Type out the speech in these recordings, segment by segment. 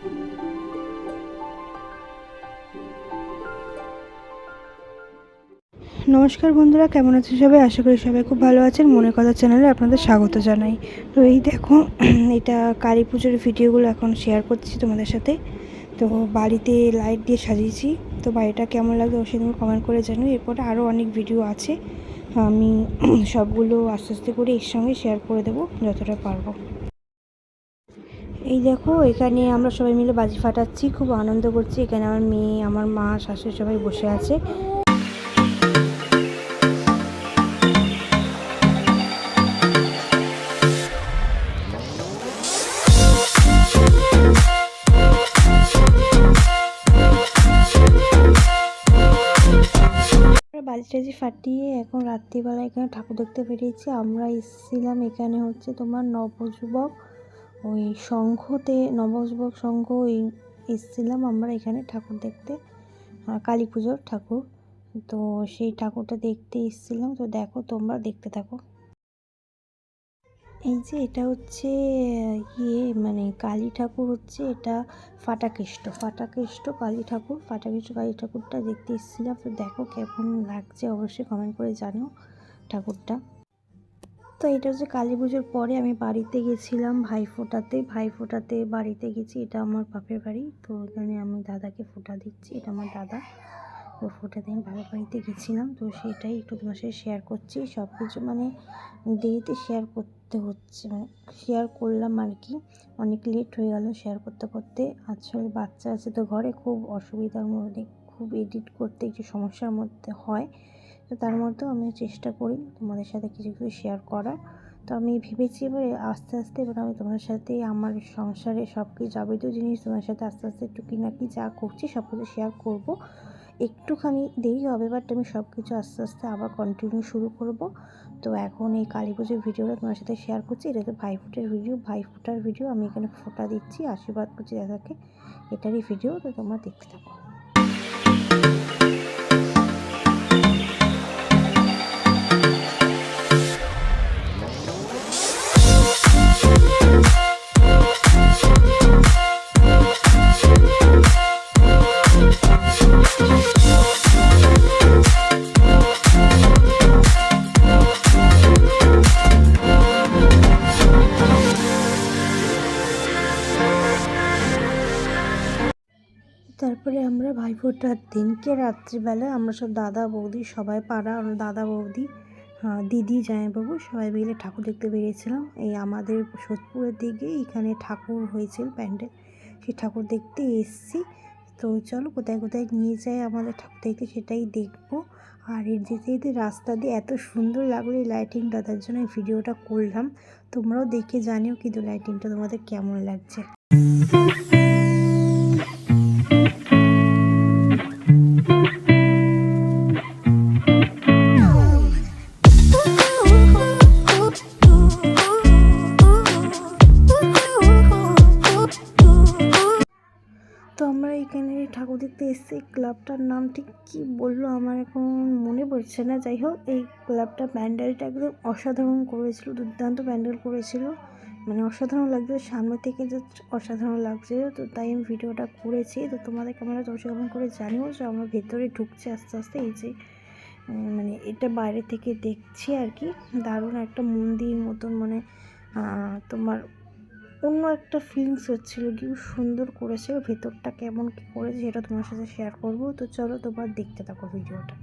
নমস্কার বন্ধুরা, কেমন আছেন সবাই? আশা করি সবাই খুব ভালো আছেন। মনের কথা চ্যানেলে আপনাদের স্বাগত জানাই। তো এই দেখো, এটা কালী পুজোর ভিডিওগুলো এখন শেয়ার করছি তোমাদের সাথে। তো বাড়িতে লাইট দিয়ে সাজিয়েছি। তো বাড়িটা কেমন লাগবে অবশ্যই তুমি কমেন্ট করে জানো। এরপরে আরও অনেক ভিডিও আছে, আমি সবগুলো আস্তে আস্তে করে এর সঙ্গে শেয়ার করে দেবো যতটা পারবো। এই দেখো, এখানে আমরা সবাই মিলে বাজি ফাটাচ্ছি, খুব আনন্দ করছি। এখানে আমার মেয়ে, আমার মা, শাশুড়ি সবাই বসে আছে। বাজি টাজি ফাটিয়ে এখন রাত্রিবেলা এখানে ঠাকুর দেখতে বেরিয়েছি। আমরা এসেছিলাম এখানে হচ্ছে তোমার নবযুবক ওই সংঘতে, নবযুবক সংঘ ওই এসেছিলাম আমরা এখানে ঠাকুর দেখতে, কালী পুজোর ঠাকুর। তো সেই ঠাকুরটা দেখতে এসেছিলাম। তো দেখো, তোমরা দেখতে থাকো। এই যে এটা হচ্ছে মানে কালী ঠাকুর হচ্ছে, এটা ফাটাকেষ্ট কালী ঠাকুর। ফাটাকেষ্ট কালী ঠাকুরটা দেখতে এসেছিলাম। তো দেখো কেমন লাগছে অবশ্যই কমেন্ট করে জানো ঠাকুরটা। তো এটা হচ্ছে কালী পুজোর পরে আমি বাড়িতে গেছিলাম ভাইফোঁটাতে বাড়িতে গেছি। এটা আমার বাপের বাড়ি। তো এখানে আমি দাদাকে ফোঁটা দিচ্ছি, এটা আমার দাদা। তো ফোঁটা দিয়ে আমি বাবার বাড়িতে গেছিলাম। তো সেটাই একটু তোমার সাথে শেয়ার করছি। সব কিছু মানে দেরিতে শেয়ার করতে হচ্ছে, মানে শেয়ার করলাম আর কি। অনেক লেট হয়ে গেল শেয়ার করতে করতে। আসলে বাচ্চা আছে তো ঘরে, খুব অসুবিধার মধ্যে, খুব এডিট করতে একটু সমস্যার মধ্যে হয়। তো তার মধ্যেও আমি চেষ্টা করি তোমাদের সাথে কিছু কিছু শেয়ার করার। তো আমি ভেবেছি এবার আস্তে আস্তে এবার আমি তোমাদের সাথে আমার সংসারে সব কিছু যাবতীয় জিনিস তোমার সাথে আস্তে আস্তে টুকিনাকি যা করছি সব কিছু শেয়ার করব। একটুখানি দেরি হবে, বাট আমি সব কিছু আস্তে আস্তে আবার কন্টিনিউ শুরু করব। তো এখন এই কালী পুজোর ভিডিওটা তোমার সাথে শেয়ার করছি। এটা তো ভাইফোঁটার ভিডিও। আমি এখানে ফোঁটা দিচ্ছি, আশীর্বাদ করছি দাদাকে, এটারই ভিডিও। তো তোমরা দেখতে থাকো। তারপরে আমরা ভাইফোঁটার দিনকে রাত্রিবেলা আমরা সব দাদা বৌদি সবাই পাড়া, দাদা বৌদি, দিদি, জামাইবাবু সবাই মিলে ঠাকুর দেখতে বেরিয়েছিলাম। এই আমাদের সোদপুরের দিকে এখানে ঠাকুর হয়েছিল প্যান্ডেল, সেই ঠাকুর দেখতে এসছি। তো চলো কোথায় কোথায় নিয়ে যায় আমাদের ঠাকুর দেখতে সেটাই দেখবো। আর এর যেতে যেতে রাস্তা দিয়ে এত সুন্দর লাগলো এই লাইটিংটা, তার জন্য এই ভিডিওটা করলাম। তোমরাও দেখে জানিও কিন্তু লাইটিংটা তোমাদের কেমন লাগছে। তো আমরা এখানে ঠাকুর দেখতে এসেছি। ক্লাবটার নাম ঠিক কী বললো আমার এখন মনে পড়ছে না। যাই হোক, এই ক্লাবটা প্যান্ডেলটা একদম অসাধারণ করেছিল, দুর্দান্ত প্যান্ডেল করেছিল, মানে অসাধারণ লাগছে, সামনে থেকে জাস্ট অসাধারণ লাগছে। তো তাই আমি ভিডিওটা করেছি। তো তোমাদের কেমন লাগছে অবশ্যই কেমন করে জানিও। যে আমরা ভেতরে ঢুকছি আস্তে আস্তে। এই যে মানে এটা বাইরে থেকে দেখছি আর কি, দারুণ একটা মন্দির মতন, মানে তোমার অন্য একটা ফিলিংস হচ্ছিলো, কি সুন্দর করেছে। ভেতরটা কেমন কী করেছে সেটা তোমার সাথে শেয়ার করবো। তো চলো তোমরা দেখতে থাকো ভিডিওটা।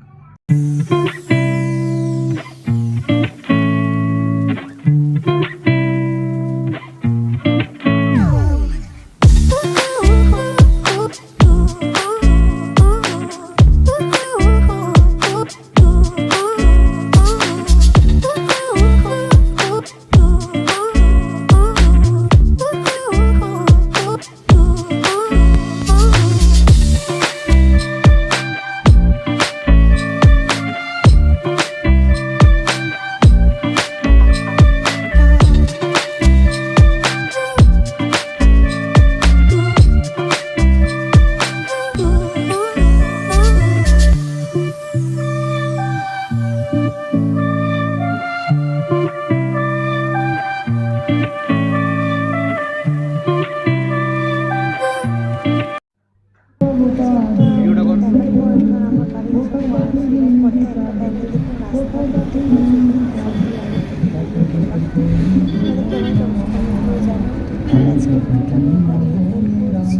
আর আজকে ভিডিওটা আমি এখানেই এন্ড করছি।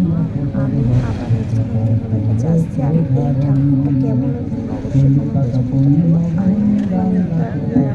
আমি আবার নেক্সট কোনো একটা যাচ্ছি। আর এই ঠাকুরটা কেমন লাগলো অবশ্যই কমেন্টে জানাতে পারো। আর মানে একটা